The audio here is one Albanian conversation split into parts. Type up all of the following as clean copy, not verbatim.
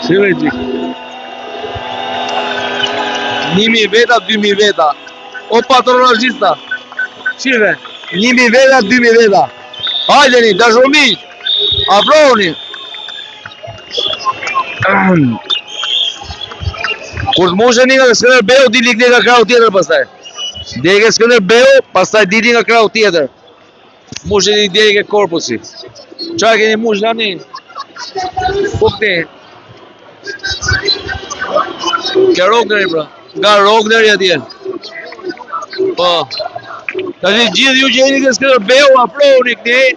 Shive gjik. 1000 veta, 2000 veta. O patronazhista. Shive. 1000 veta, 2000 veta. Hajdeni, dashurmi. Afrohuni. Kur të mosheni nga Skënderbeu, dili nga krau tjetër pastaj. Deri nga Skënderbeu, pastaj dili nga krau tjetër. Mosheni deri nga korpusi. Çfarë keni mush tani? Po këte. Nga Rogneri pra. Nga Rogneri atje. Po. Tani gjithë ju që jeni nga Skënderbeu, afrohuni këtej.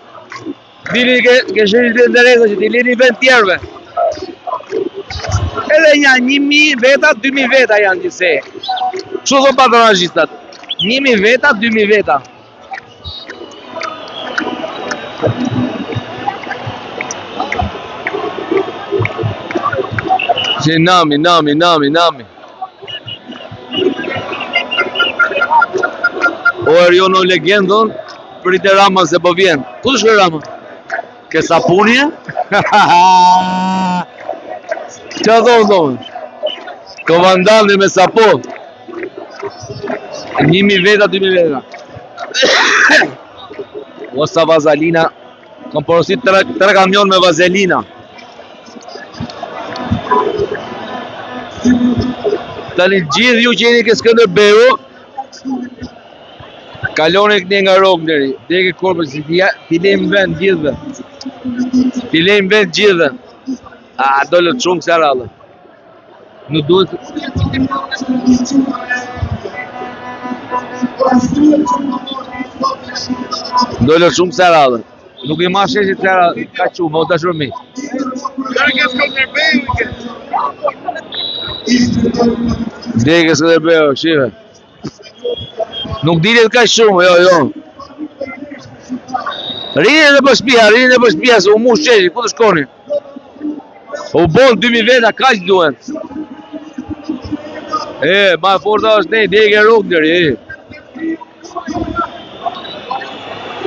Dili ke shërit e ndëresa që t'i lini vend tjerëve. Edhe janë 1000 veta, 2000 veta janë gjithse. Kështu thon patronazhistat. 1000 veta, 2000 veta. Që nami. O Eriono legendon, prite Rama se po vjen. Ku të shkoj Rama? Ke sapunje? Qa thonë? Komandante me sapun. 1000 veta, 2000 veta. Osa vazalina. Kom porosit 3 kamion me vazelina. Tani gjithë ju që jeni ke Skënderbeu, kaloni këne nga Rogneri, dhe ke korpës, t'i lejmë vend gjithëve. T'i lejmë vend gjithëve. Dollët shumë se radhë. Nuk duhet... Dollët shumë se radhë. Nuk i ma sheshit se radhë, ka qumë, o të shurmi. Dhe ke Skënderbeu, shive. Nuk dilet ka shumë, jo. Rini dhe për shpia, se u mu sheshi, ku të shkoni? U bon 2000 veta, ka që duen. Ma e forta është ne, dhe ke Rogneri,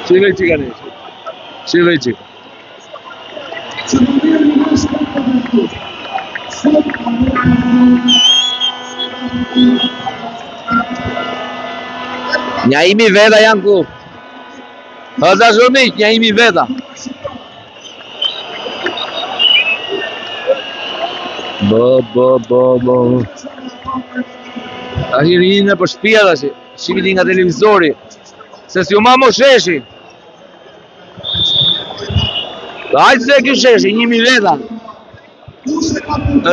Shive qika ne, shive qika. Nja 1000 veta janë ku. Hëza shumik, nja 1000 veta. Bo. A që rinë për shpia dhe që shqipiti nga televizori. Se si u ma mo sheshi. Hajtë se kjo sheshi, 1000 veta.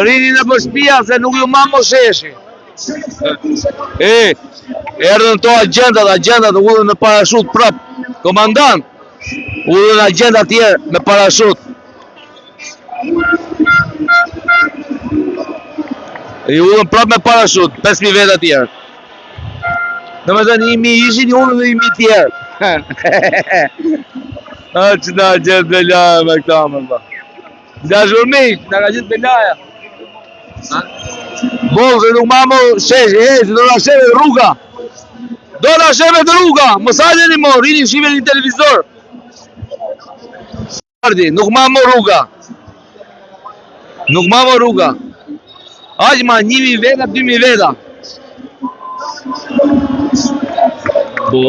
Rinë për shpia se nuk ju ma mo sheshi. Erdhën to agendat, udhën me parashut prap. Komandant, udhën agendat tjerë me parashut. I udhën prap me parashut, 5000 veta tjerë. Në me thënë, 1000 ishin, i udhën dhe 1000 tjerë. Që na gjithë belaja me këta më mba. Nga zhurmik, nga ka gjithë belaja. Bon, se nuk ma mo sheshi, se do nga sheve rruga. Do nga sheve të rruga, më sajteni mo, rini shive një televizor. Nuk ma mo rruga. Aqma, 1000 veta, 2000 veta. Bo.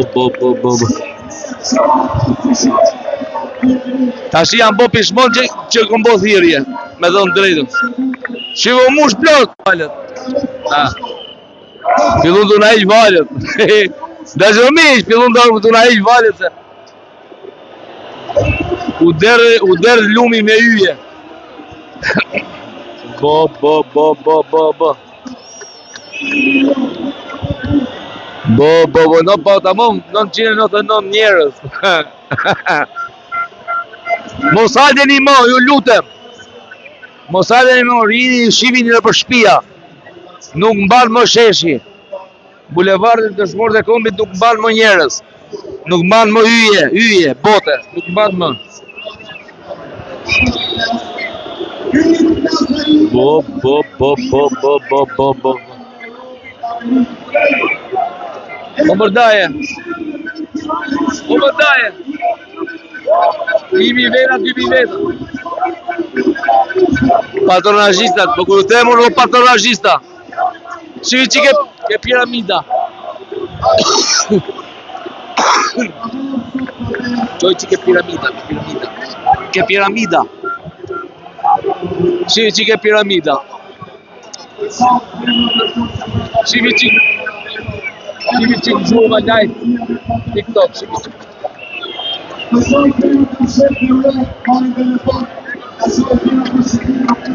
Tashi janë bo pishmon që këm bo thirje, me dhënë drejtën. Shivo mush plot valet. Fillun të na iq valet. Dashurmiq, fillun të na iq valet se. U derë lumi me yje. Bo. No pa të mom, 999 njerës. Mos hajteni mo, ju lutem. Mos hajteni mo, rini shivini në për shpia. Nuk mban më sheshi. Bulevardin të Shmorët e Kombit nuk mban më njerës. Nuk mban më yje, bote. Nuk mban më. Bo. O mërdaje. 1000 veta, 2000 veta. Patronazhistat, po kur themur o patronazhista. Shivi që ke piramida. Qoj që ke piramida. Ke piramida. Shivi që ke piramida. Shivi që gjurma live TikTok. Shivi që.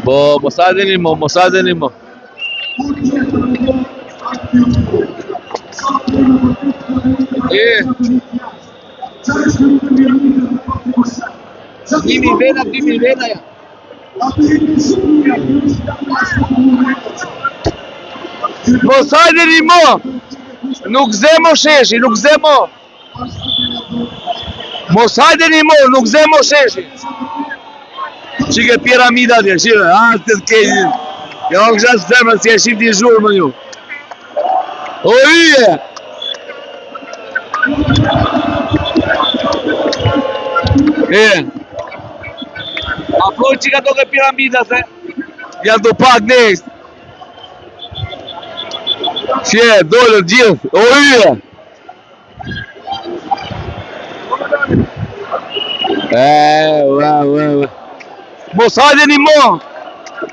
Po, mos hajde mo. Dimi vena ja. Mos hajde mo. Nuk zemo sheshi, nuk zemo. Mos hajde mo, nuk zemo sheshi. Qike piramida tje, shire, të kejnë. Ja o kësha zemën, si e shifti i zhurë më ju. O yje! Afroj qika toke piramida, se janë të pak nështë. Shje, dole gjithë, o yje! Mos hajde mo!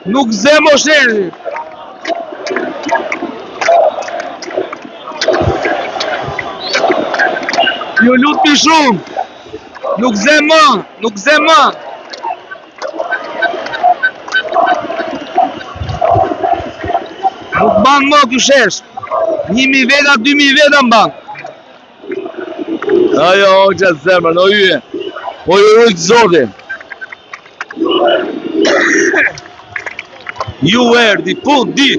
Nuk zemo sheshi. Ju lutmi shumë. Nuk zemo. Nuk ban mo kjo shesh. 1000 veta, 2000 veta mban. Ajo, o qatë zemër, o yje. O ju rujtë zoti. Ju erdi fundi.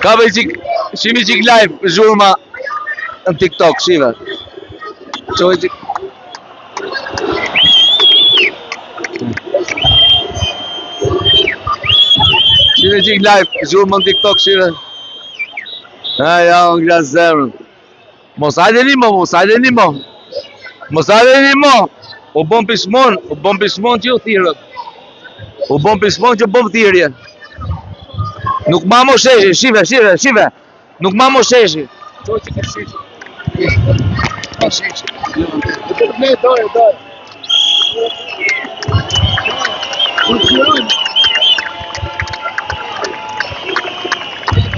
Ka vej qik, shimi qik live zhurma në TikTok, shive. Qoj qik. Shime qik live zhurma në TikTok, shive. Ja, unë glasë zemrën. Mos hajde mo. U bon pishmon që ju thirët. U bon pishmon që bom thirje. Nuk ma mo sheshi, shive. Nuk ma mo sheshi. Qoj që ka sheshi. Ka sheshi. Ne, dojë.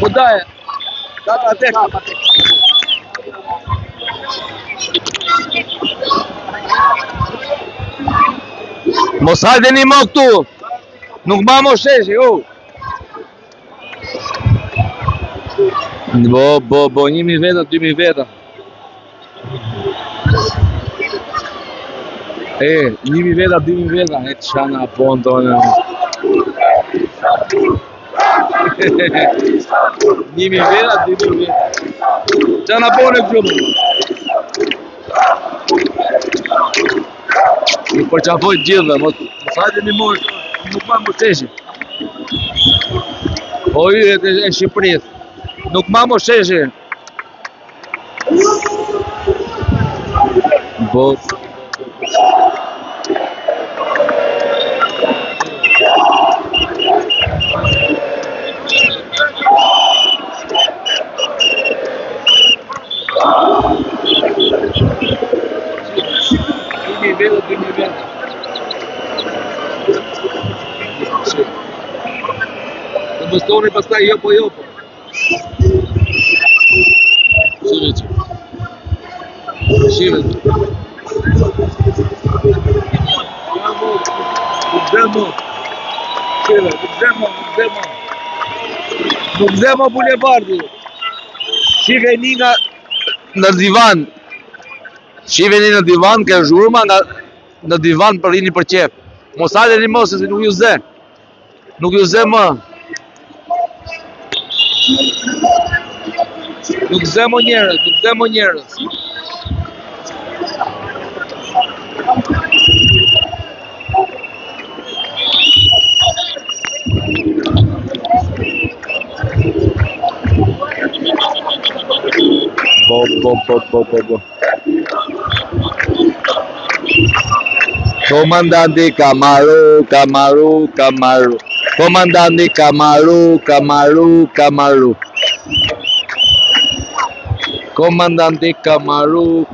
Po daje. Mos hajde mo këtu. Nuk ma mo sheshi, o. Bo, 1000 veta, 2000 veta. 1000 veta, 2000 veta. E të shana apon tonë. 1000 veta, 2000 veta. Qana apon e këmë. Nuk përqafoj gjithë, mos hajde mo, nuk ma mo sheshi. O yjet e Shqipëris. Nuk ma mo sheshi. Bo. Të bastoni pastaj jopo. Shive. Nuk zemo bulevardi. Shive një nga në divan. Ka zhurma në divan për rini për qep. Mos hajde një mos, se nuk ju ze. Nuk ju ze më. Nuk zemo njerës. Comandante Camaru. Comandante Camaru. Comandante Camaru.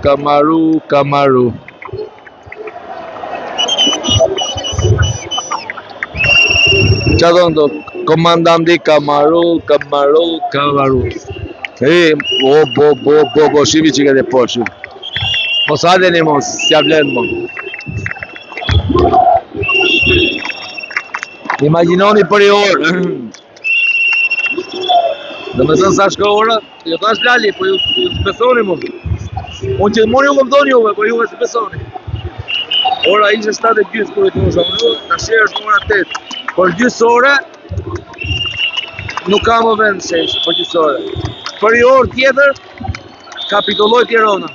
Çadondo, comandante Camaru. Shivi që këtë poshë. Mos haleni mos, s'ja vlen mo. Imaginoni për i orë. Dhe me thënë sa shko ora, jo tash lali, po ju besoni mu. Unë që mori ju këmdoni juve, po juve se besoni. Ora ishe 7:30 kërë të nësha unë, në shërë është ora 8. Por gjysë ore, nuk ka më vend shesh, por gjysë ore. Për i orë tjetër, kapitulloj Tirana.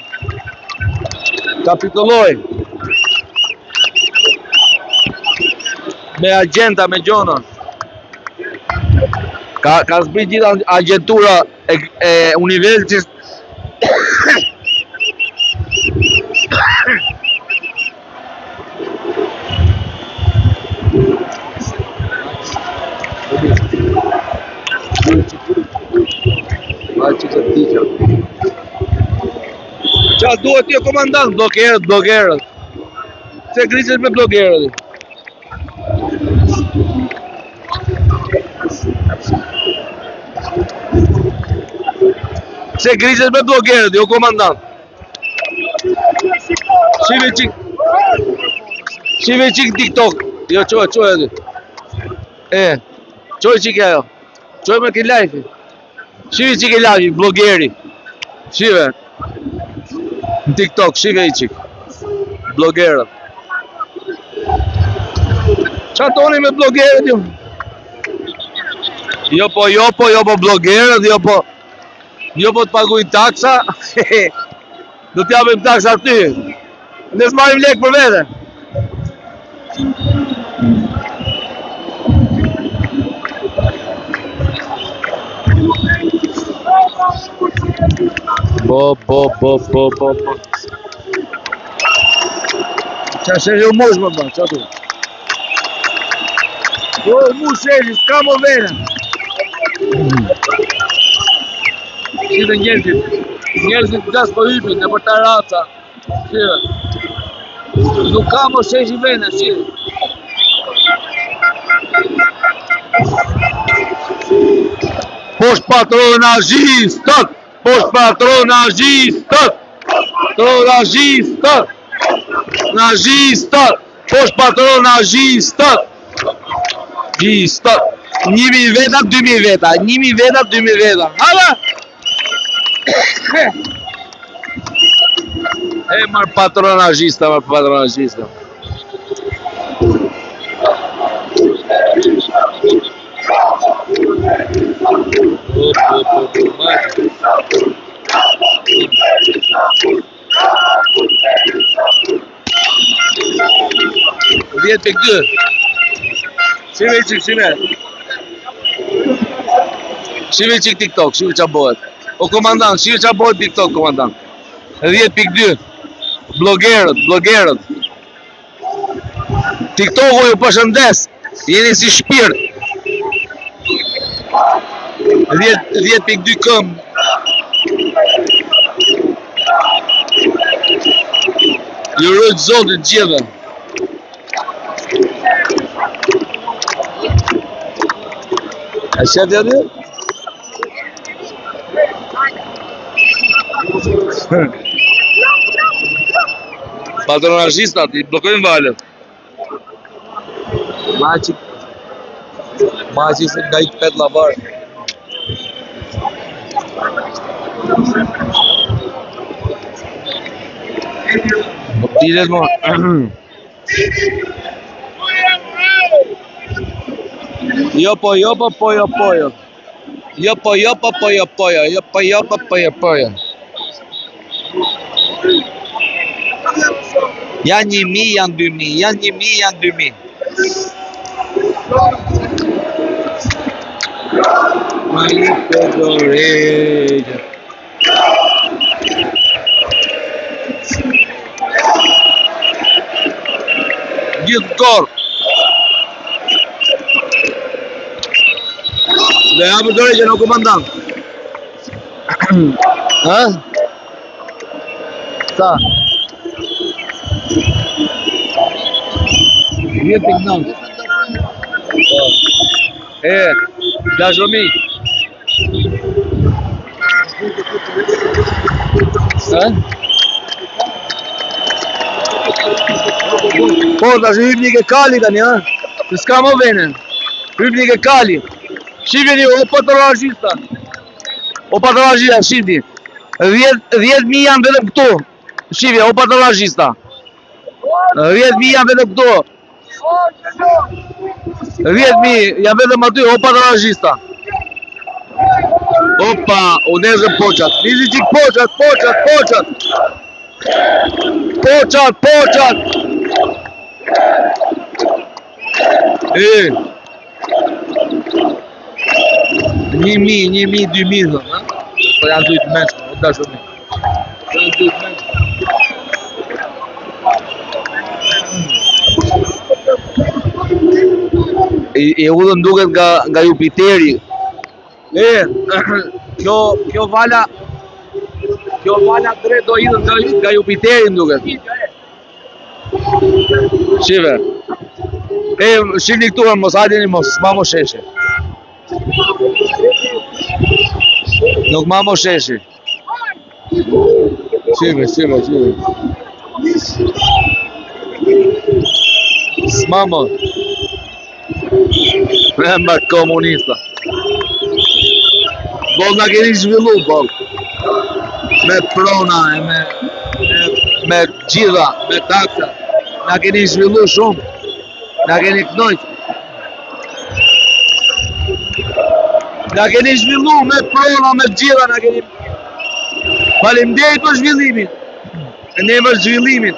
Kapitulloj. Me agenta, me gjona. Ka zbrit gjitha agentura e universis. Qa duhet tjo komandant, blogerët. Se griset me blogerët. Se griset me blogerët, jo komandant. Shive qik TikTok. Jo, qoj edhe. Qoj qik ajo. Qoj me ki live. Shive qik e live, blogeri. Shive. Në TikTok, shive i qik. Blogerët. Qa toni me blogerët ju? Jo po blogerët, jo po të paguin taksa. Do t'japim taksa ty. Ne s'marim lek për vete. Po. Qa shërë u mosh më bënë, qa tu? Po, mu shërë, s'ka më vene. Shqive njerëzit gjas po hypin, në për ta raca. Shqive. Nuk ka më shërë i vene, shqive. Posh patronazhistët! Posh patronazhistët! Nazhistët! Posh patronazhistët! 1000 veta, 2000 veta. 1000 veta, 2000 veta. Hala! Marë patronazhista. Vjet tek dy. Shive qik TikTok, shive qa bëhet. O komandant, shive qa bëhet TikTok, komandant. 10.2. Blogerët. TikToku ju përshëndes. Jeni si shpirt. 10.2 këm. Ju rrët zotit gjithë. A shef të aty? Patronazhistat i blokojnë valët. Maçi se nga i pet lavar. Më tiret mo. Jo po. Janë 1000, janë 2000, janë 1000, janë 2000. Malito d'oreja. gjithë korë. Dhe ja për të rejtë në komandant. Ha? Sa? 10.9. Dashromi. Ha? Po, tash hyp një ke kali tani, ha? Se s'ka më vene. Hyp një ke kali. Shifeni, o patologista. O patologista, shifni. 10.000 janë vetëm këtu. Shifni, o patologista. 10.000 janë vetëm këtu. 10.000 janë vetëm aty, o patologista. Opa, u nezën poqat. Nizi qik poqat. Poqat. E. 1.000, 2.000 thonë, ha? Po janë dujtë menshme, o dashurmi. Janë dujtë menshme. E udhën duket nga Jupiteri. Kjo vala drejt do idhën nga Jupiteri duket. Shive. Shifni këtu, mos hajteni mos, s'ma mos sheshi. Nuk ma mos sheshi. Shive. S'ma mos. Mba komunista. Bol nga keni zhvillu, bol. Me prona, me gjitha, me taksa. Nga keni zhvillu shumë. Nga keni knojt. Nga keni zhvillu me prona, me gjitha, nga keni... Faleminderit për zhvillimin. Në emër zhvillimit.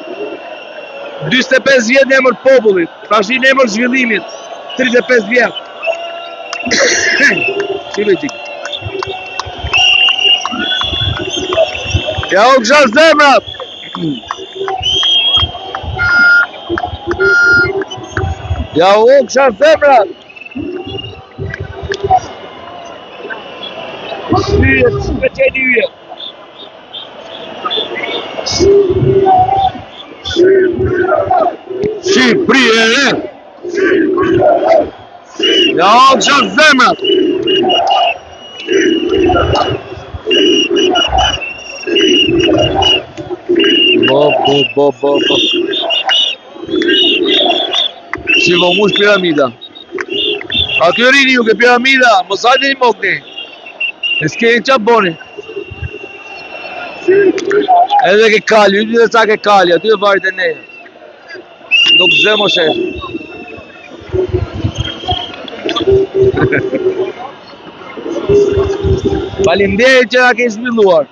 25 vjetë në emër popullit. Tash në emër zhvillimit. 35 vjetë. Shive qikë. Ja u kësha zemrat. Ja u kësha zemrat. Shqyët, shqyët që e njëjët. Shqipëria e. Ja u kësha zemrat. Bo. Shivo mush piramida. Aty rini ju ke piramida, mos hajteni mokni. E s'keni qa boni. Edhe ke kali, ju dhe ca ke kali, aty e varit e ne. Nuk zë mo shesh. Faleminderit që na ke zhvilluar.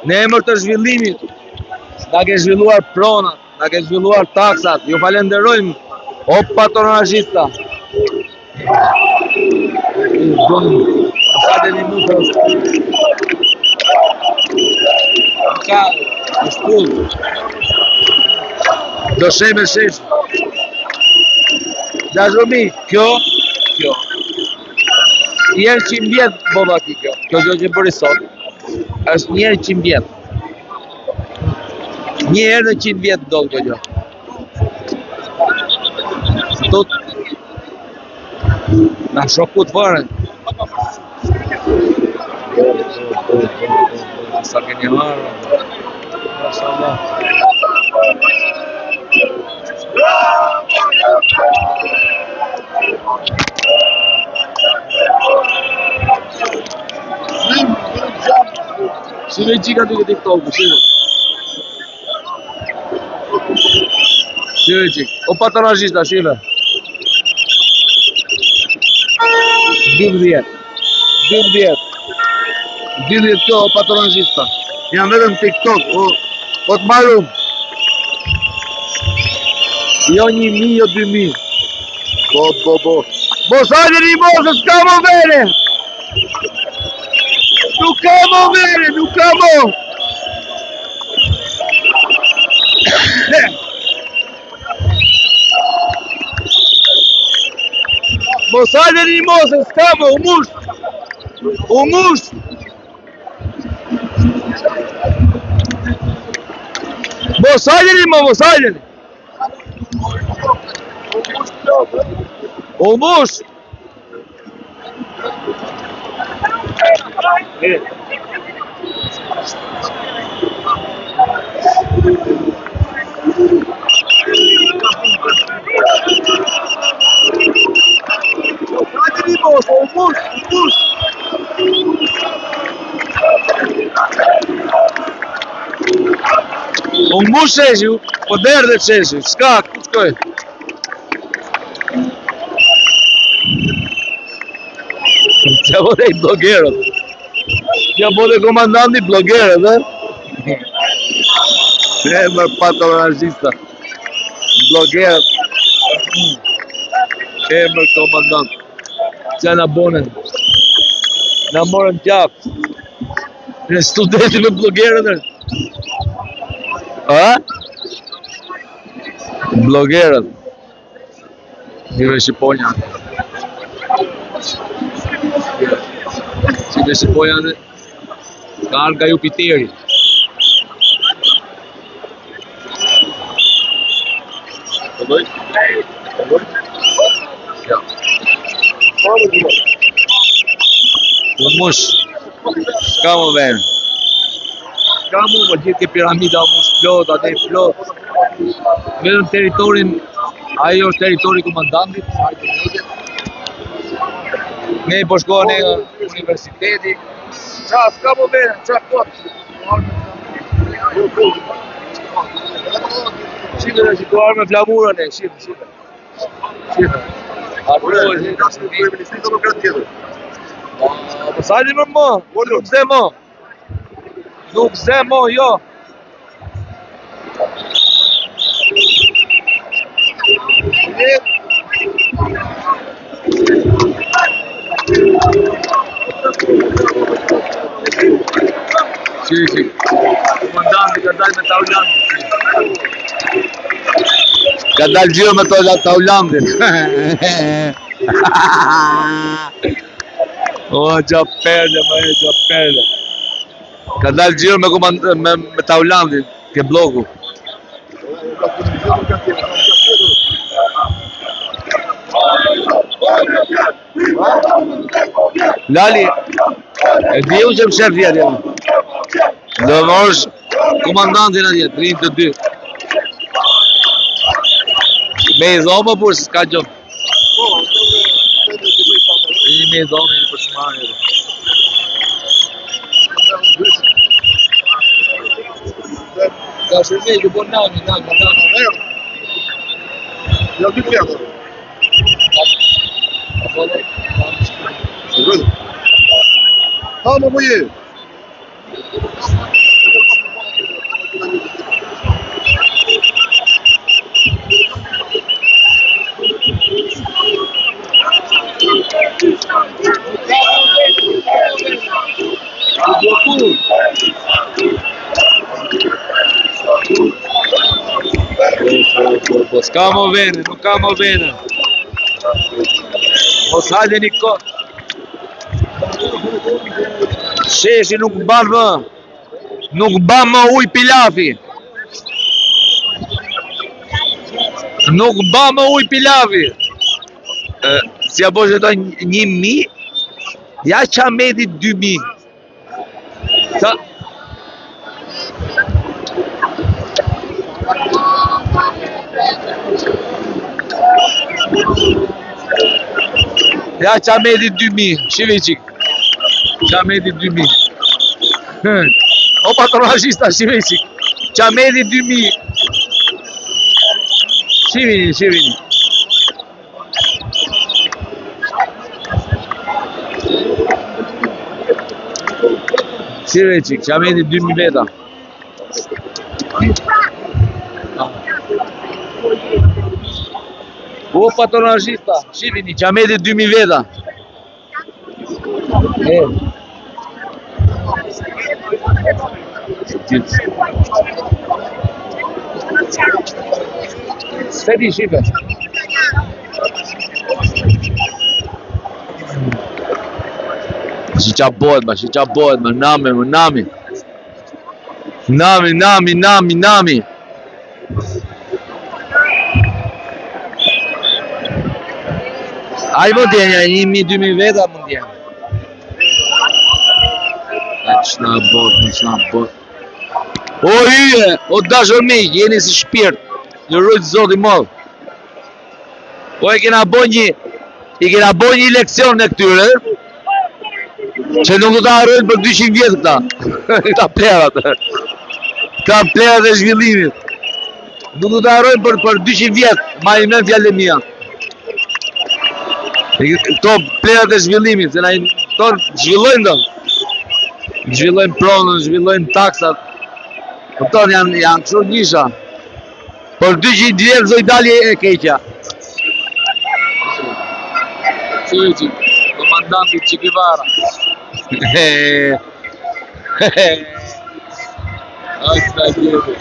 Në emër të zhvillimit, na ke zhvilluar pronat, na ke zhvilluar taksat, ju falenderojmë, o patronazhista. Sa një mufës. Ka, shpull. Do sheme shesh. Dashurmi, kjo. Njerë 100 vjetë boba ki kjo. Kjo që bëri sot. është njerë 100 vjetë. Njerë në 100 vjetë do të kjo. Tot na shokut fare. Sa keni marrë. Mashallah. Si vê diga do TikTok, Şöyle o patologista, şöyle. Dil to o patologista. Jam vetëm TikTok, o të marrum. Jo 1000, jo 2000. Bo. Mos hajde një mosë, s'ka më vere. Nuk ka më vere, nuk ka më. Mos hajde një mos, s'ka më, u mush. U mush. Mos hajde një më, mos hajde një. U mush. Unë mbush sheshi, po derë dhe sheshi, s'ka, ku shkoj? Qa po dhe i blogerët. Qa po dhe komandanti blogerët, e? E më patologista. Blogerët. E më komandant. Qa na bonen. Na morën qap. Në studenti me blogerët, e? A? Blogerët. Njëve Shqiponja. Njëve Shqiponja dhe ka arë nga Jupiteri. Të doj? Të doj? Ja. U mush. S'ka më venë. S'ka më gjithë ke piramida mush plot, atë i plot. Vetëm teritorin, ajo është teritori komandantit. Ne po shkojnë në universiteti. Qa, s'ka më venë, qa kot. Shqipe dhe shikuar me flamurën e, shqipe. Po sajti më më, nuk zë më. Nuk zë më, jo. Si, komandanti ka dalë me Taulandin. Ka dalë gjyrë me Taulandin. O, qa perle, qa perle. Ka dalë gjyrë me Taulandin, ke bloku. Lali, e di u që më shef tjetë. Dhe më është komandantin atje, 32. Me i dhoma për s'ka gjëm. Me i dhoma për shmarë. Ka shërmej që po nami. Ja dy pjetë. Ha më mëje. Po s'ka më vene, nuk ka më vene. Mos hajde një kot. Sheshi nuk ban më. Nuk ban më uj pilafi. Nuk ban më uj pilafi. Si ja bo që to 1.000, ja qa meti 2.000. Sa? Ja qa meti 2.000, shive qik. Qa meti 2.000. O patronashista, shive qik. Qa meti 2.000. Shivini. Shive qik, qa meti 2.000 veta. O patronashista, shivini, qa meti 2.000 veta. Se di shive. Si qa bëhet, si qa bëhet, nami. Nami. Ai më djenja, 1.000-2.000 veta më djenja. Qëna bot. O hyje, o dashur mik, jeni si shpirt. Një rujtë zoti modh. Po i kena bo një leksion në këtyre, që nuk do të harrojnë për 200 vjetë këta. Këta plerat. Këta plerat e zhvillimit. Nuk do të harrojnë për 200 vjetë, ma i men fjallë e mija. Këto plerat e zhvillimit, se na i zhvillojnë do. Zhvillojnë pronën, zhvillojnë taksat. Këton janë këshur njësha. Për 200 vjetë zoj dalje e keqja. Qëjqi, komandanti Che Guevara. Asta gjebe.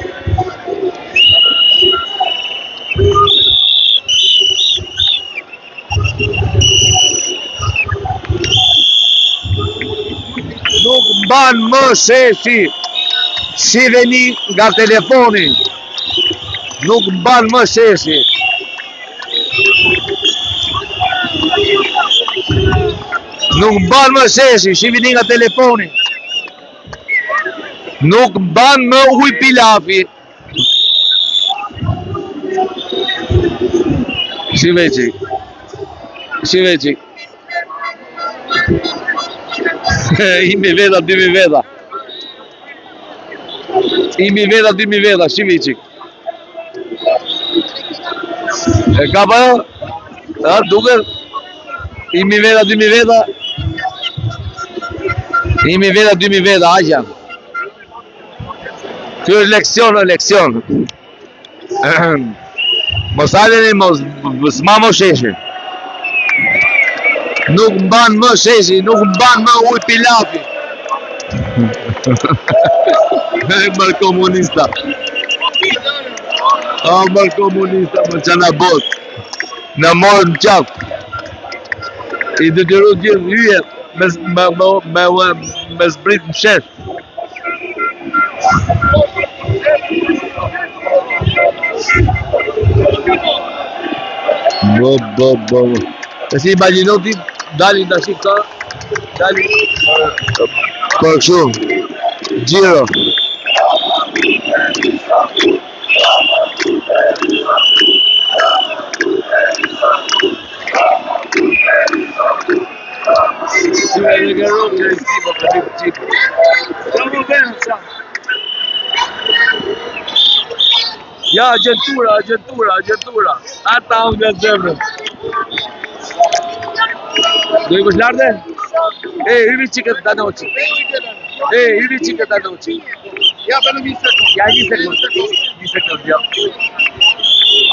Nuk mban më sheshi. Shiveni nga telefoni. Nuk mban më sheshi. Nuk mban më sheshi, shivini nga telefoni. Nuk mban më uj pilafi. Shiveqi. 1.000 veta, 2.000 veta. 1.000 veta, 2.000 veta, shiveqi. E ka pa jo? Duke 1.000 veta, 2.000 veta. 1.000 veta, 2.000 veta, aqja. Kjo është leksion. Mos haleni, s'ma më sheshi. Nuk mban më sheshi, nuk mban më uj pilafi. Mër komunista. Mër komunista, më që në bot. Në morë në qaf. I detyru gjithë hyjet me zbrit më shesh. Bo. E si imagino ti dalin të ashtë këta, dalin për kështu, gjiro. Ja, agjentura. Ata unë nga zemrën. Do i kush larde? Hyvi qikët të anoqi. Ja, për në 20 sekund. Ja, 1 sekund, ja.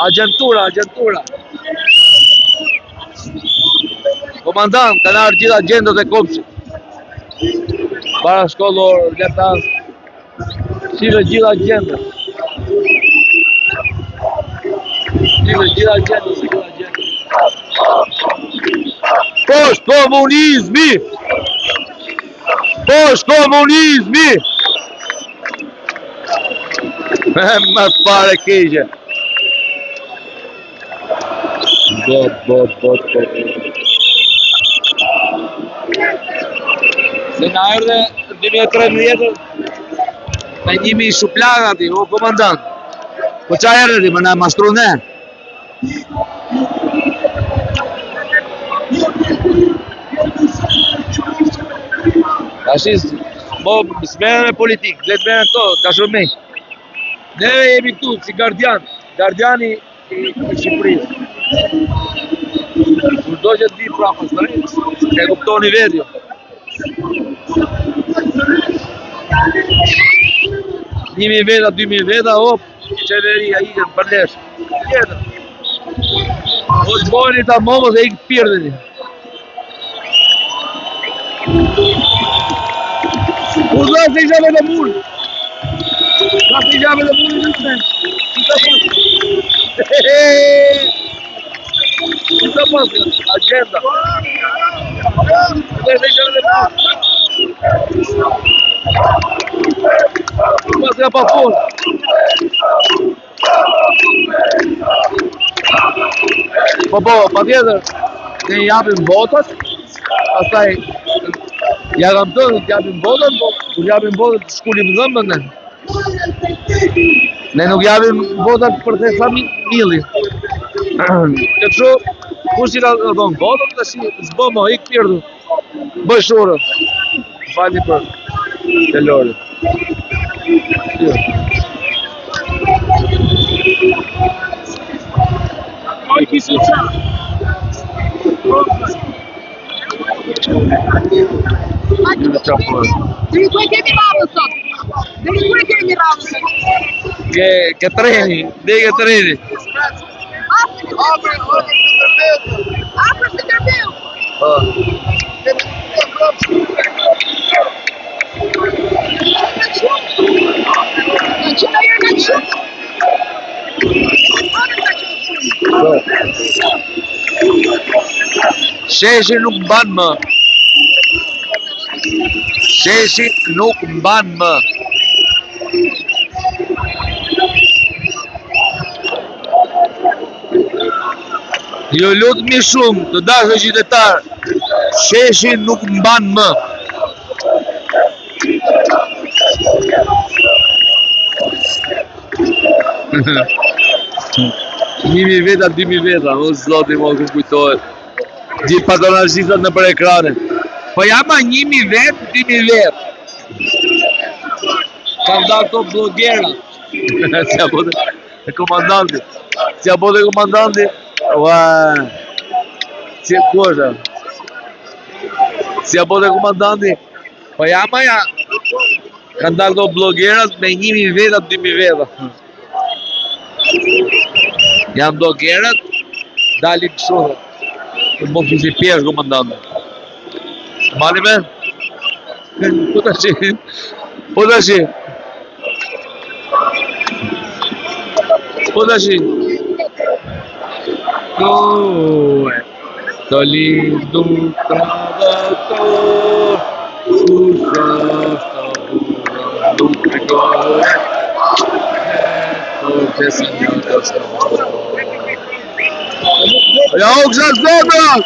Agjentura. Komandant, kanë arë gjitha agendët e kopshit. Para shkollor, letans. Shive gjitha agendët. Post komunizmi! Më fare keqe. Se nga erdhe 2013 me 1.000 shuplaga ti, o komandant. Po qa erdhe ti, më na mashtru ne? Ashtë s'meren me politikë, dhe t'meren to, dashur me. Neve jemi këtu si gardiani i Shqipërisë. Kur do që t'di prapës të rejtë, ke kuptoni vedjo. 1.000 veta, 2.000 veta, hop, qeveria i këtë përlesh. Tjetër. O të bojni ta momës e i këtë pirdeni. Kur do se i gjave dhe murë? Ka se i gjave dhe murë në të Agenda. Pas ka pa fund. Po, pa tjetër, ne japim votat, pastaj ja kam thënë të japim votat, po kur japim votat shkulim dhëmbën ne. Ne nuk japim votat për të familje. Të kështu, kush i ka dhënë votat, tash s'bëm mo, ik pirdu. Bëj shurën. Falni për Delori. Oj, kisi qa. Deri ku e kemi radhën sot? Deri ku e kemi radhën sot? Che treni, dei che treni. Apre së tërbeu. Në që në jërë në që? Sheshi nuk mban më. Sheshi nuk mban më. Ju lutemi shumë të dashur qytetar, sheshi nuk mban më. Nimi veta, 2000 veta, o zloti mo ku kujtohet. Gjithë patronazhistat në për ekranin. Po jama 1000 vet, 2000 vet. Kanë dalë këto blogerat. Si apo të komandanti. Si apo të komandanti. Ua. Si ku është? Si apo të komandanti. Po jama ja. Kanë dalë këto blogerat me 1000 veta, 2000 veta. Janë blogerat, dalin kështu. Të mund të si pjesh komandanti. Mali me? Po të shi. Po të shi. Po të shi. Të lindo travator, susha sta bura nuk regore, të sinjata sta bura. Ja u kësa zotët!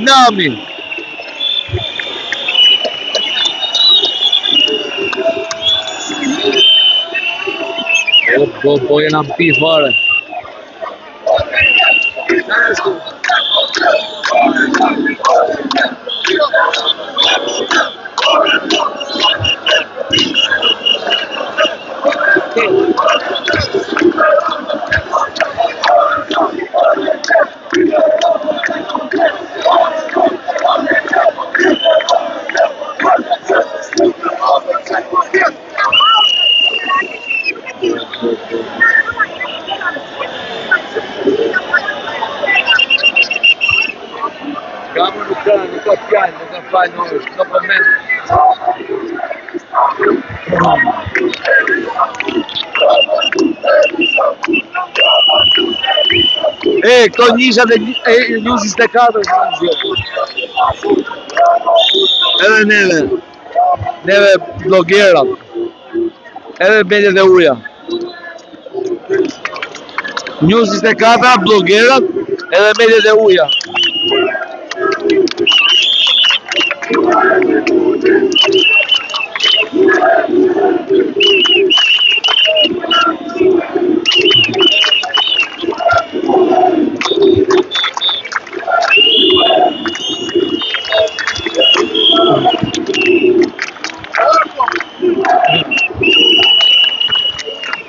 Nami. Po jena më pi fare. Nuk ka fjallë, nuk ka falë, nuk ka përmendë. Këto njishat e News 24 është në gjithë. Edhe neve blogerat, edhe mediat e uja. News 24, blogerat, edhe mediat e uja.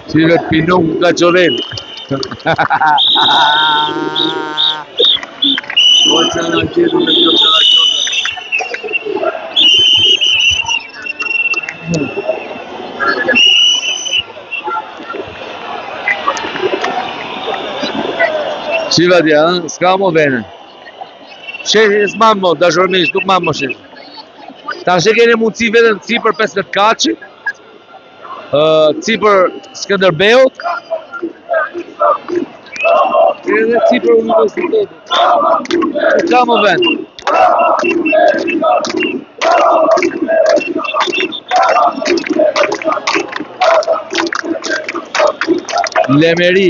Si ve pinò un cacciorello. Forse non chiedo che cosa la cosa. Si vedi, s'ka bene. Sheshi s'man mo, dashurmisht, nuk man mo sheshi. Ta she keni mundësi vetëm sipër 15 kaçi, sipër Skënderbeut, Edhe si për universitetit. Ka më vend. Lemeri.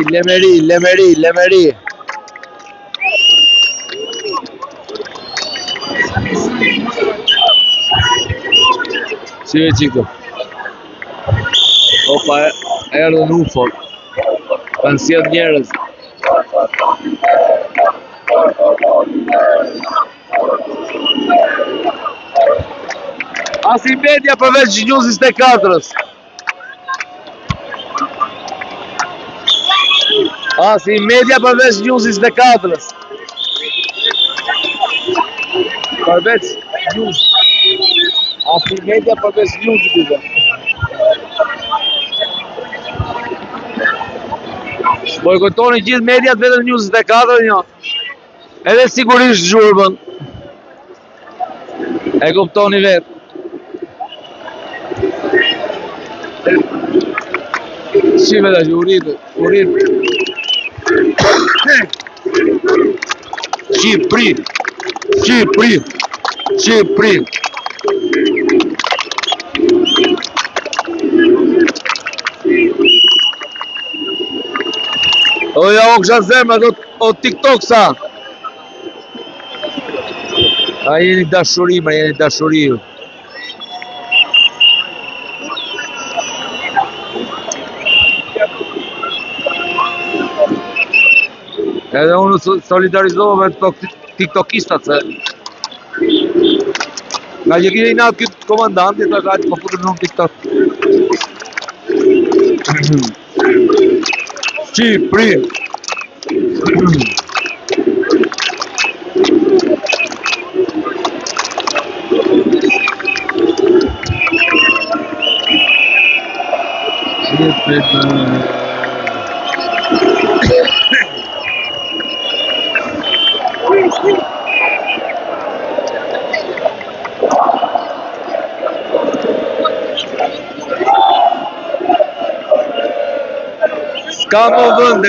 Si ve qikë. Opa, erdhën UFO. Kanë sjell njerëz. As i media përveç News 24-s. As i media përveç News 24-s. Përveç News. As i media përveç News 24-s. Bojkotoni gjithë mediat vetëm News 24 jo. Edhe sigurisht zhurmën. E kuptoni vetë. Shive da që uritë. Shqipëri. O ja o kësha zemra o TikTok sa. A jeni dashuri. Edhe unë solidarizohë me tiktokistat se nga që kini natë këtë komandanti të ka që po futëm në tiktok. Shqipëri.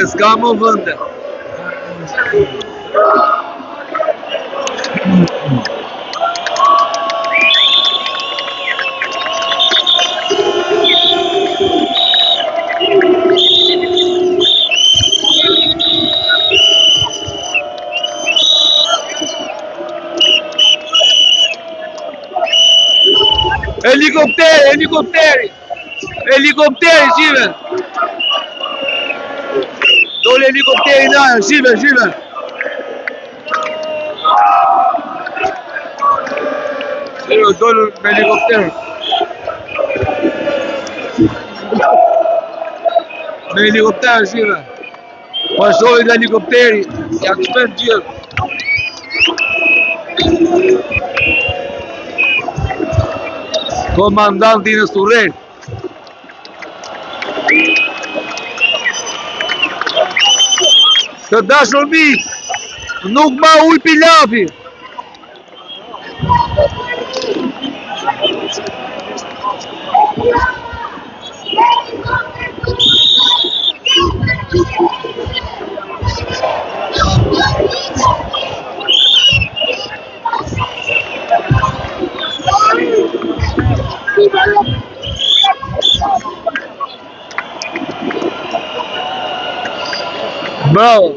S'ka më vënde. Helikopteri, shive. Dole helikopteri në aja, shive. Dole me helikopteri. Me helikopteri, shive. Po shohi dhe helikopteri, janë shpet gjithë. Komandanti në Surrejt. Të dashur mik, nuk ma uj pilafi. Bravo.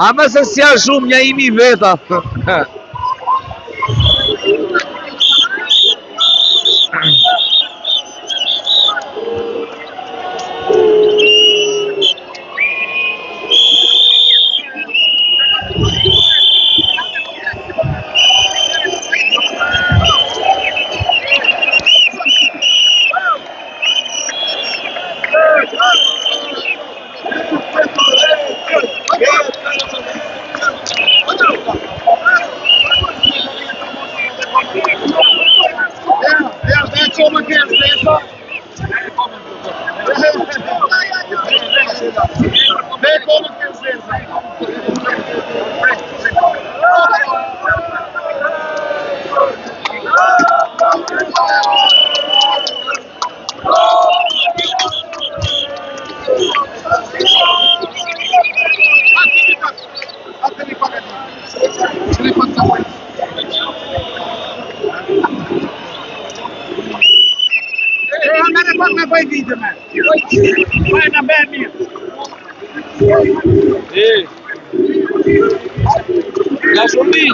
Ama se s'ja shumë një imi veta. Fai video, man. Fai una bella mia. Lascio lì.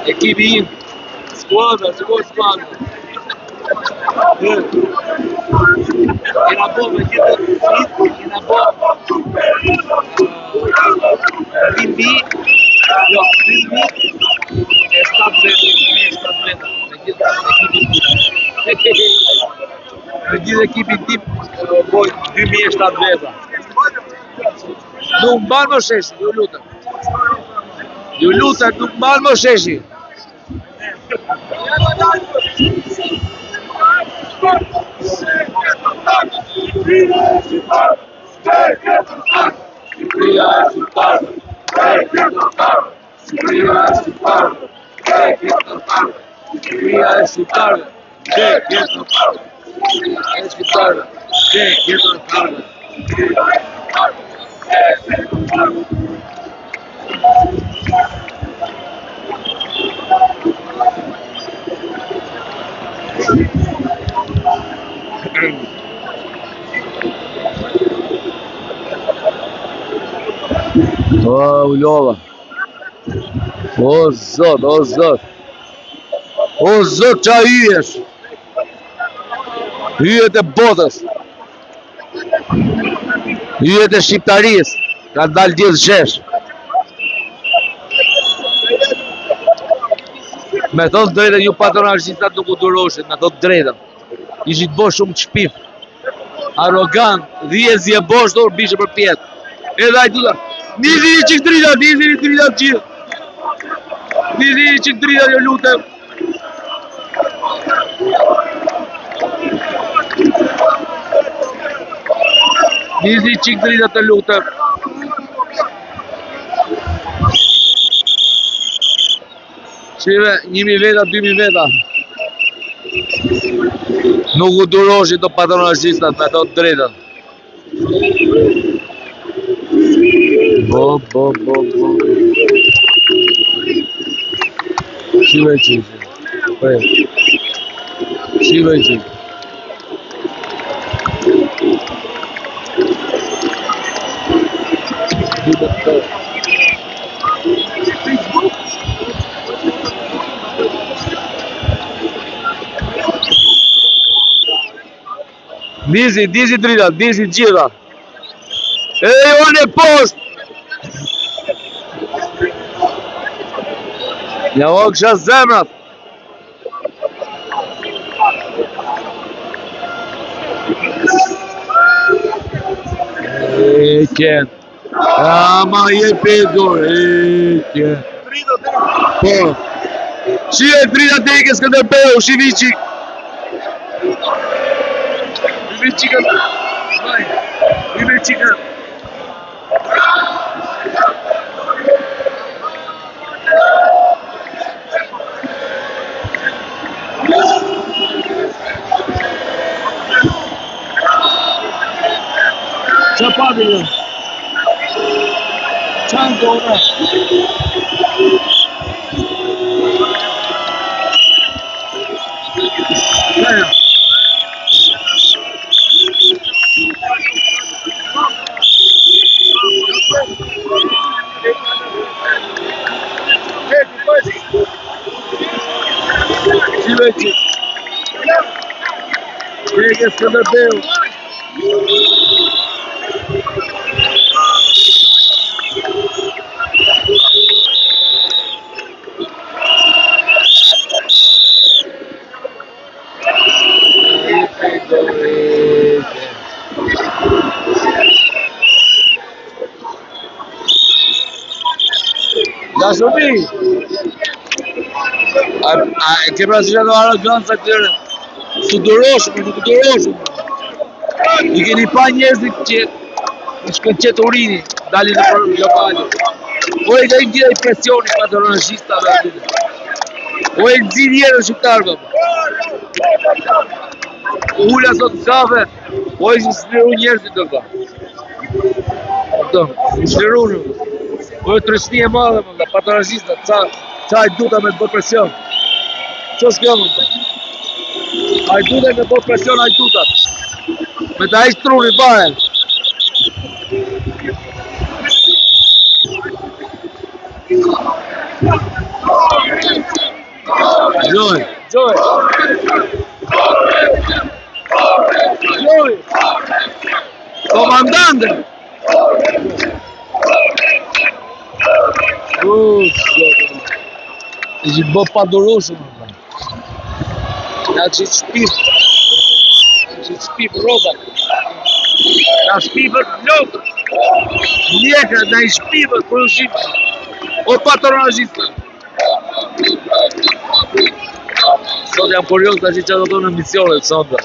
Equipe squadra, squadra. E na boa, e na boa. Bimbi, jo, Bimbi e shtat veta. Me gjithë ekipin tim, boj 2007 veta. Nuk mban më sheshi, ju lutem. Ju lutem, nuk mban më sheshi. O, Ullova. O, Zot, o, Zot. O, Zot, qa hyjesh. Hyjet e botës. Hyjet e shqiptarisë. Ka dalë gjithë shesh. Me thotë drejtën, ju patronazhistat nuk u duroshin, me thotë drejtën. Ishit bo shumë të shpif. Arrogant, dhjezi e bosh, dorë bishe për pjetë. Edhe ajtë duda. Nizini qik drita, nizini drita të gjithë. Nizini qik drita, jo lutem. Nizini qik drita të lutem. Shive, 1000 veta, 2000 veta. Nuk u duroshin të patronazhistat me të drejtën. Bo. Shive qik. Shive qik. Dizi drita, dizi gjitha. Edhe jo në post. Ja o kësha zemrat. Eken. Ama je pedur, eken. Po. Shie drita teke Skënderbeu, shivi qik. Chicken. We made chicken. Chapati. Chandora. Yeah. Silêncio. Chega Skënderbeu. Lascio lì. Che brasiliano arroganza këtyre. Su duroshëm, nuk duroshëm. I keni pa njerëzit që në shkënqet urini, dalin në për lokale. O e ka i gjitha i presioni patronazhistave aty. O e nëzi njerën shqiptarëve. O hula sot në kafe, o e që sliru njerëzit të ka. Sliru në. O e të rëshni e madhe, patronazhistat, Hajduta me të bërë presion. Që është kjo më të? Hajduta me të bërë presion Hajduta. Me të hajtë truni bare. Gjoj. Komandante. Ishi bë padurushëm. Ja që shpip roba. Ja shpipët lopë. Mjekë, da i shpipët për ushim. O patronazista. Sot jam kurios të që do të në misionet sonda.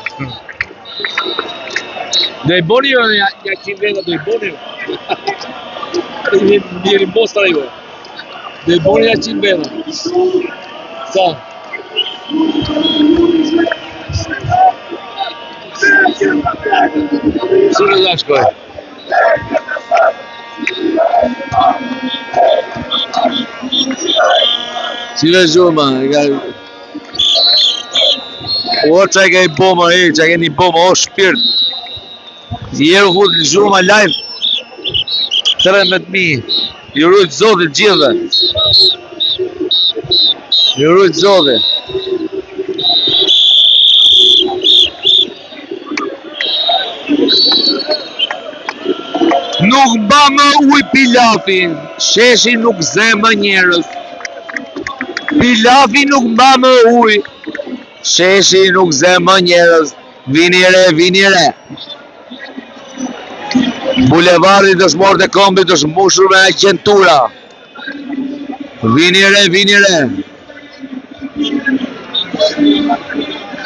Do i boni jo ja 100 veta, do i boni jo. Njëri bosta jo. Do i boni ja 100 veta. Sa? Së në da shkoj. Si ve zhurma, o që e ke i boma e, që e ke një boma, o shpirt. Jeru hud zhurma live 13.000. Ju rujt zotit gjithve. Ju rujt zotit. Nuk mba më uj Pilafi, sheshi nuk zë më njerës. Pilafi nuk mba më uj, sheshi nuk zë më njerës. Vini re. Bulevardit është morë të kombit është mbushur me qentura. Vini re.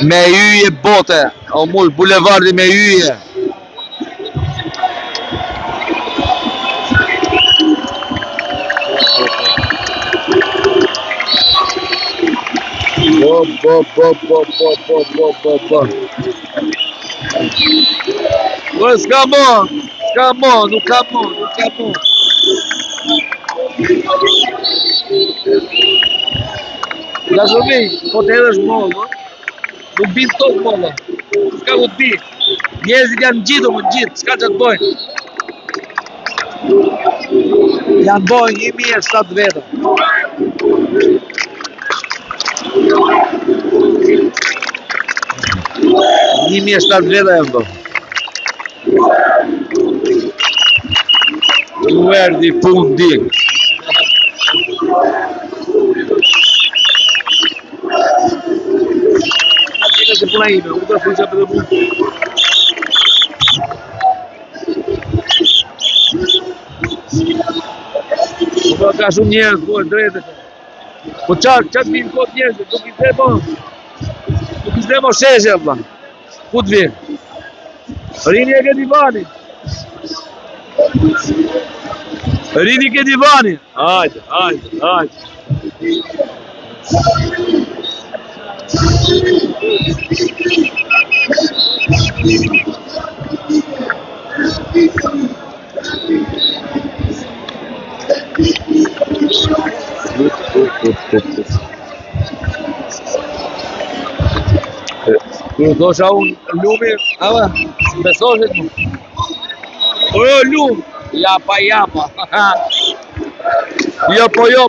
Me yje bote, o mull bulevardit me yje. S'ka mo, nuk ka mo. Gazumi, po të edhe është mollë, nuk bitë tokë mollë. S'ka ku të bi. Njerëzit janë gjithu më gjithë, s'ka që të bojnë. Janë bojnë 1.700 veta. Nimi e 7 veta e më. Luerdi fundi. Atina se puna ime, u të fuqa për dhe mund. Po ka shumë njerëz, po e drejtë. Po qatë vinë kot njerëzit, nuk i zdemo sheshe, vla. Ku të vinë? Rini e ke divani. Rini ke divani. Hajde. Kërë thosha unë lumi, ama, besoshet mu. Po jo lumë, japa. Jopo, gjoj.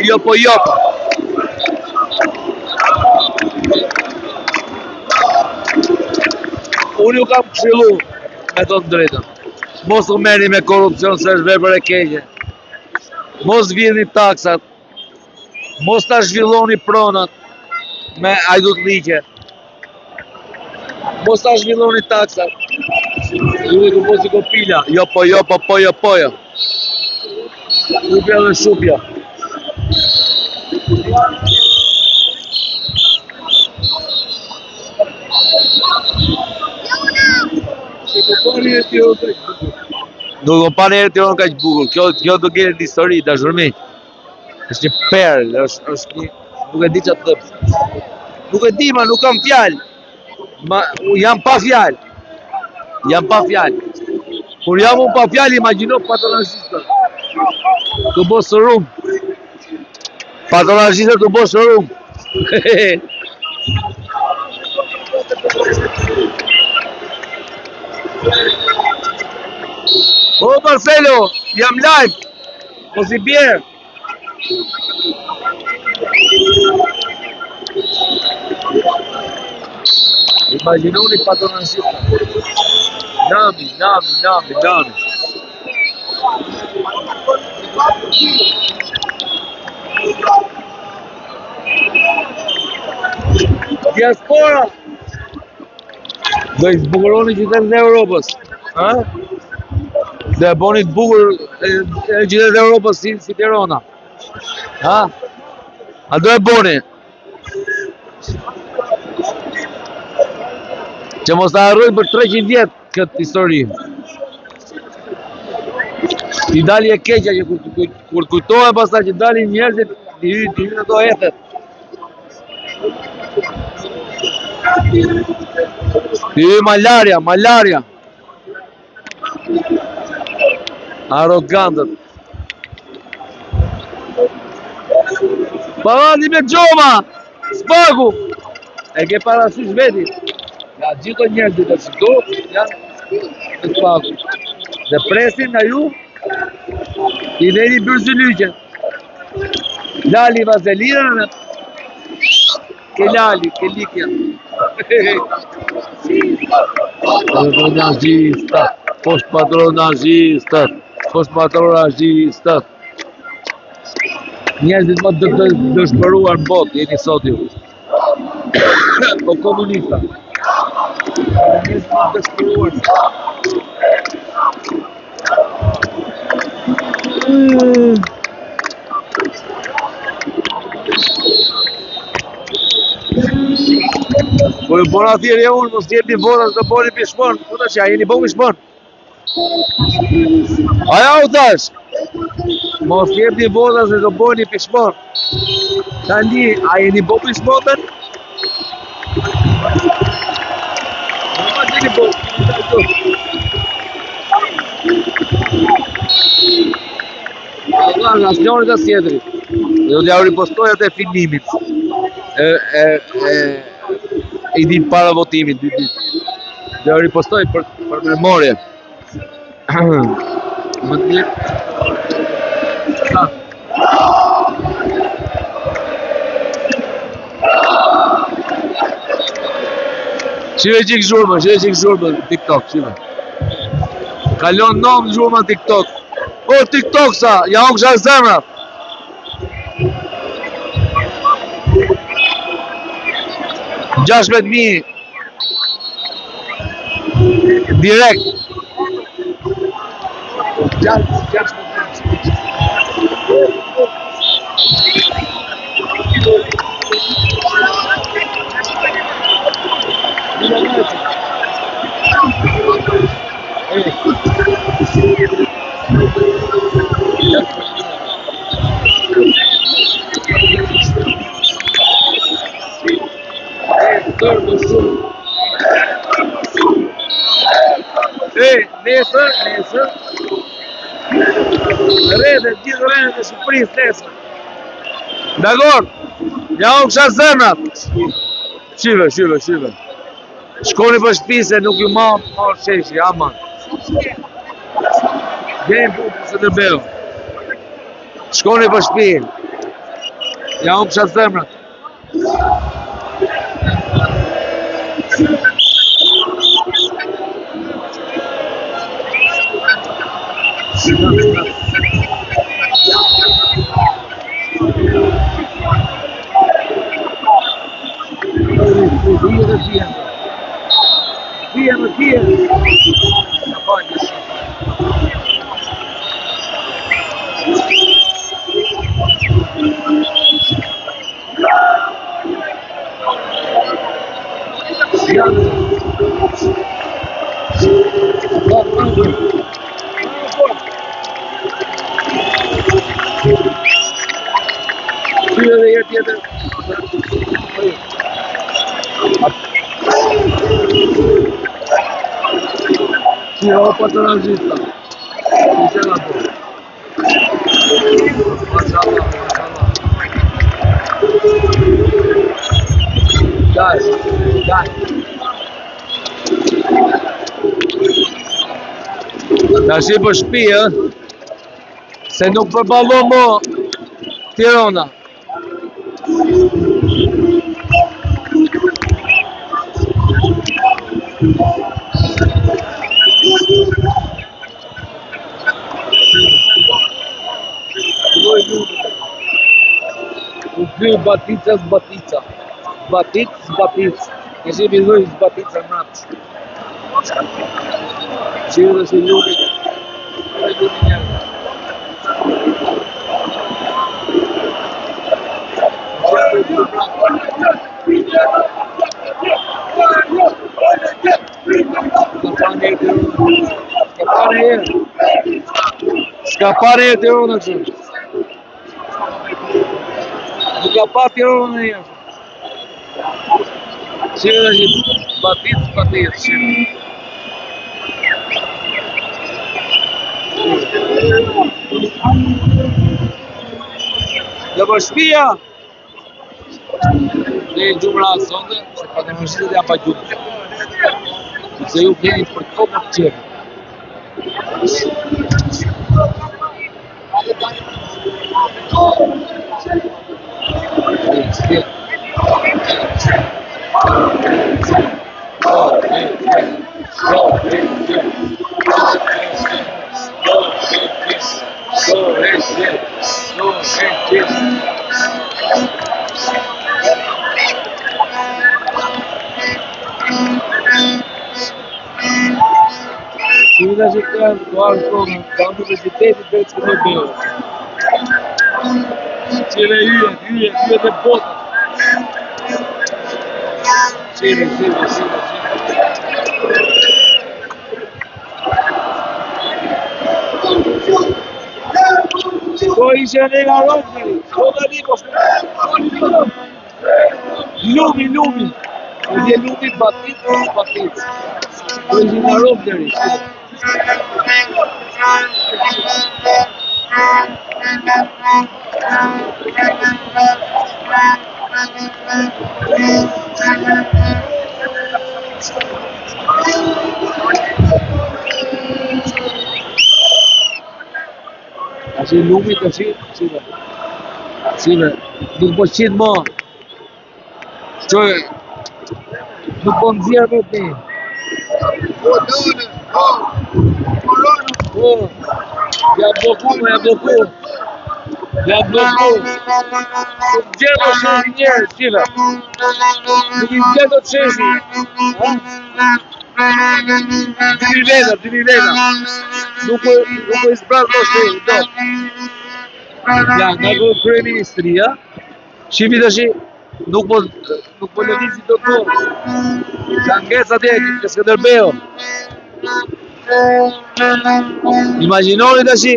Jopo. Unë ju kam këshillu me të drejtën. Mos u merrni me korupcion se është vepër e keqe. Mos vjedhni taksat. Mos ta zhvilloni pronat me ajdut ligje. Mos ta zhvilloni taksat. Ju e ku posi kopila. Jo po. Shupja dhe shupja. Nuk o pa njerë Tiranë kaq bukur. Kjo do gjenë një histori, dashurmi. është një perl, është një... Nuk e di që të thëpë. Nuk e di, ma nuk kam fjallë. Jam pa fjallë. Kur jam unë pa fjallë, imagino patronazista. Të bo së rumë. Patronazhitët të bosh shërum. O Marcelo, jam live. Mos I bjerë. Imaginoni patronazhitët. Nami. Diaspora. Do I zbukuroni qytetet e Europës. Ha? Do e boni të bukur qytetet e Europës si Tirana. Ha? A do e boni? Që mos ta harrojnë për 300 vjet këtë histori. Ti dali e keqja që kur kujtohen pastaj që dalin njerëzit, ti hyn ato ethet. Ti malaria. Arrogantët. Pavandi me Gjoma, Spaku. E ke parasysh veti. Ja, gjithë njerëzit e këtu janë të Spaku. Dhe presin nga ju, I dheni bërzylyqen. Lali vazelina, ke lali, ke likja. Post-patronazhista. Njerëzit më dëshpëruar në botë, jeni sot ju. Po komunista. Njerëzit më dëshpëruar. Po ju bona thirrje unë, mos jepni votat të boni pishmon. Kuta që a jeni bo pishmon? Aja u thash. Mos jepni votat se të boni pishmon. Tani, a jeni bo pishmonën? Ma jeni bo. Nga asnjëri të sjetri. Do t'ja ripostoj atë filmimin. I ditë para votimit, 2 ditë. Do t'ja ripostoj për memorie. Më të mirë. Shive qik zhurmën, TikTok, shive. Kalon nom zhurmën TikTok. O, TikTok sa, ja unë kësha zemra. $16,000 direkt. nesër. Gjithë rrëndet e Shqipërisë nesër. Dakor? Ja unë kësha zemrat. Shive. Shkoni për shtëpi se nuk ju marrë sheshi, aman. Gjenë punë se të beo. Shkoni për shtëpi. Ja unë kësha zemrat. Patronazhista. Mashallah. Daj. Tashi për shtëpi, se nuk përballon mo Tirana. U kry Batica zbatica. Zbatic. Tashi vizoj zbatica natë. Qire dhe se ljubi. Scapare e Tirana që. Nuk ka pa Tirana në jashtë. Qire dhe që Batic. Dhe për shpia ne gjumë rasonde se pa në mështet janë pa gjumë se ju keni për kopë të qërë Civila që të janë duarë tonë, ka universitetit dhe që në bërë. Qire hyje dhe botë. Qire. Ko ishe në nga rojtë, ko da një ko shkë. Lumi. Në lumi batit. Ko ishe nga rojtë në rishë. Asi lumi të Sive, nuk po qitë ma. Qoj, nuk po nëzirë për të një. Ja bloku. Nuk gjerë do sheshi njerë, Sive. Nuk i gjerë do të sheshi. Dini veda. Nuk po i zbrat do sheshi, do. Ja, nga kërë kryeministri, Shifi të shi, nuk po lëvisi do të dorë. Ka ngec atje, ke Skënderbeu. Imaginoni të shi.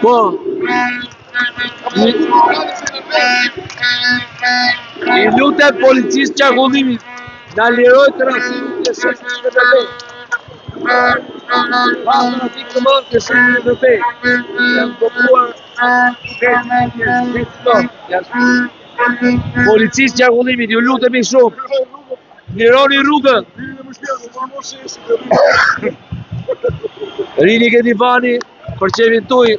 Po. I lutem policisë qarkullimit, na liroj trafikun të shesit Skënderbeu. Pa trafik të mëndë të shesit Skënderbeu. Janë blokuar policisë qarkullimit, ju lutemi shumë. Lironi rrugën. Rini ke divani, për qevin tuj,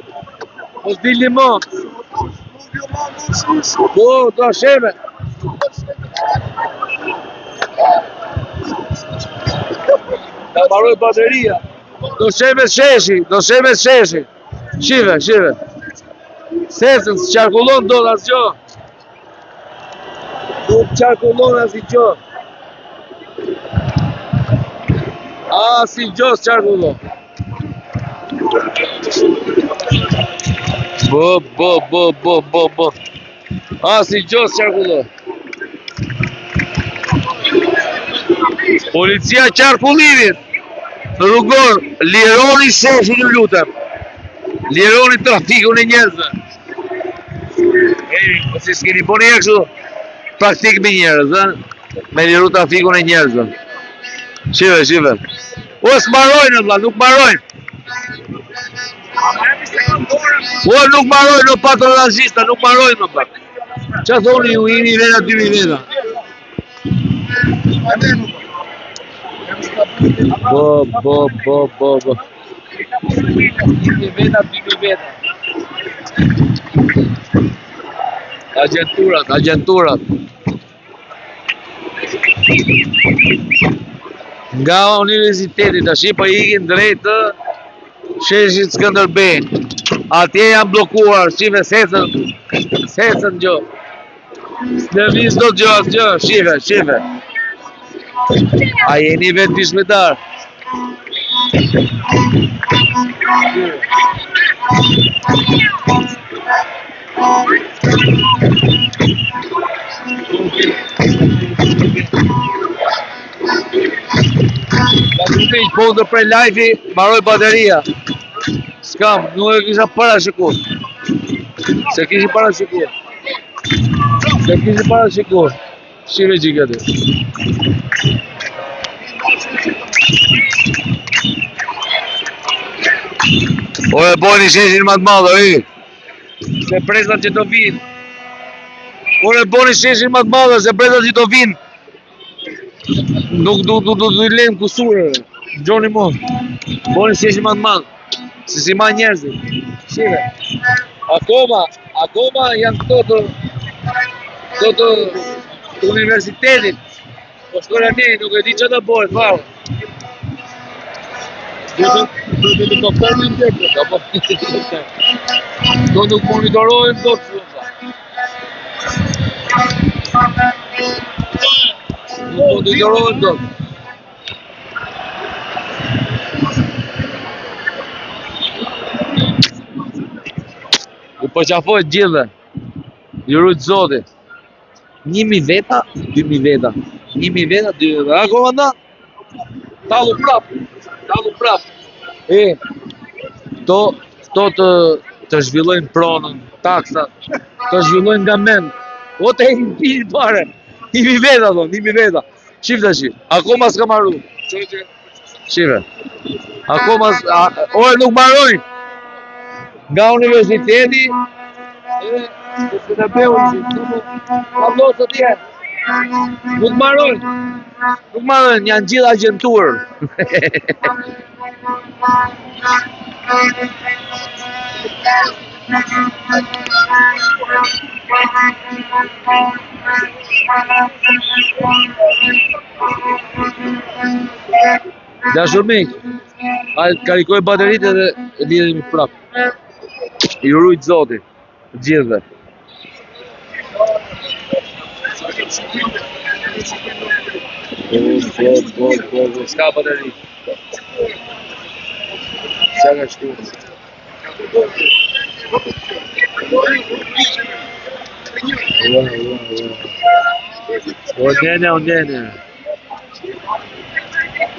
mos dilni më. Po, do sheme. Ta maroj bateria. Do sheme sheshi. Shive. Sesën, së qarkullon do dhe asgjo. Nuk qarkullon asgjo. Asgjo së qarkullon. Bo. Asgjo së qarkullon. Policia qarkullimit. Rrugor, lironi sheshin ju lutem. Lironi trafikun e njerëzve. Si s'keni po një kështu praktik me njerëz, me liru trafikun e njerëzve. Shive. O, s'marojnë, nuk marojnë. O, nuk marojnë, o patronazista, nuk marojnë, Qa thoni ju, 1.000 veta, 2.000 veta? Bo. 1.000 veta, 2.000 veta. Agenturat. Nga universiteti tash po ikin drejt të sheshit Skënderbej. Atje janë bllokuar, shive secën gjë. S'lëviz dot gjë asgjë, shive. A jeni vetë pishmetar? Po të prej live-i, mbaroj bateria. S'kam, nuk e kisha parashikuar. Se kishin parashikuar. Shive gjikati. O e bojni sheshin ma të madhe, se prezat që të vinë. O e bojni sheshin ma të madhe, se prezat që të vinë. Nuk du i lejmë kusurë. Gjoni mo. Bojni sheshin ma të madhe. Se si ma njerëzit. Shive. Akoma janë këto të universitetit. Po shkore ne, nuk e di që të bojë, farë. Do nuk monitorojnë do të shumë. Nuk monitorojnë do të. Ju përqafojt gjithë. Ju rujtë zoti. 1.000 veta, 2.000 veta. 1.000 veta, 2.000 veta. A komanda? Tallu prap. To të zhvillojnë pronën, taksat, të zhvillojnë nga mend. O të e një pili pare. 1.000 veta, 1.000 veta. Shif të shif, akoma s'ka marru. Shive. Akoma, ore nuk marrojnë. Nga universiteti, e se në behu që ablosët jenë. Nuk marrojnë, janë gjithë agenturë. Dashur mik, karikoj baterit edhe lidhemi prap. I rujt zoti, gjithve. S'ka bateri. Qa ka shku?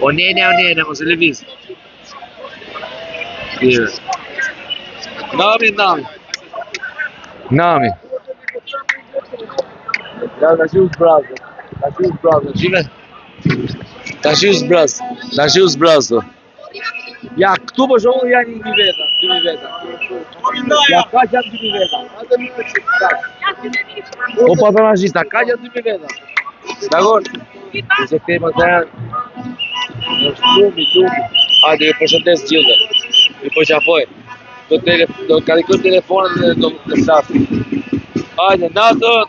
O nene, mos e lëviz. Nami. Ja, ta shiu zbrazë, shime? Ta shiu zbrazë. Ja, këtu për shumë janë 1.000 veta, 2.000 veta. Ja, ka që janë 2.000 veta. O patronazhista, ka që janë 2.000 veta. Dakor? Se tema të janë. Lumi. Hajde, ju përshëndes gjithë. Ju përqafoj. Do karikoj telefonat dhe do të shafë. Hajde, natën,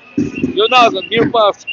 jo natën, mirë pafshë.